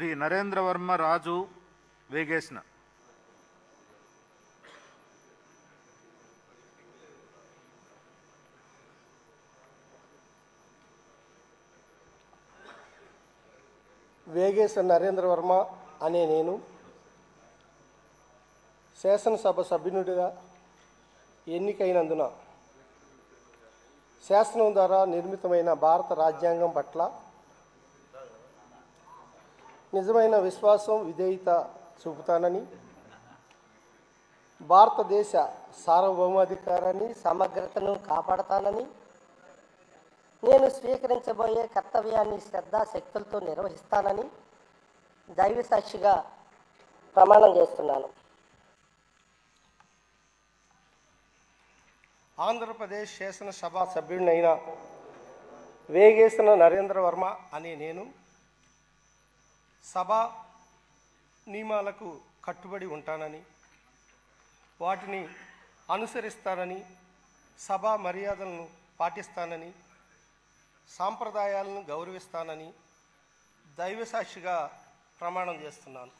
శ్రీ నరేంద్రవర్మ రాజు వేగేసిన. వేగేసిన నరేంద్రవర్మ అనే నేను శాసనసభ సభ్యునిగా ఎన్నికైనందున శాసనం ద్వారా నిర్మితమైన భారత రాజ్యాంగం పట్ల నిజమైన విశ్వాసం, విధేయత చూపుతానని, భారతదేశ సార్వభౌమాధికారాన్ని, సమగ్రతను కాపాడతానని, నేను స్వీకరించబోయే కర్తవ్యాన్ని శ్రద్ధాశక్తులతో నిర్వహిస్తానని దైవ సాక్షిగా ప్రమాణం చేస్తున్నాను. ఆంధ్రప్రదేశ్ శాసనసభ సభ్యుడినైన వేగేసిన నరేంద్రవర్మ అనే నేను సభా నియమాలకు కట్టుబడి ఉంటానని, వాటిని అనుసరిస్తానని, సభా మర్యాదలను పాటిస్తానని, సాంప్రదాయాలను గౌరవిస్తానని దైవ సాక్షిగా ప్రమాణం చేస్తున్నాను.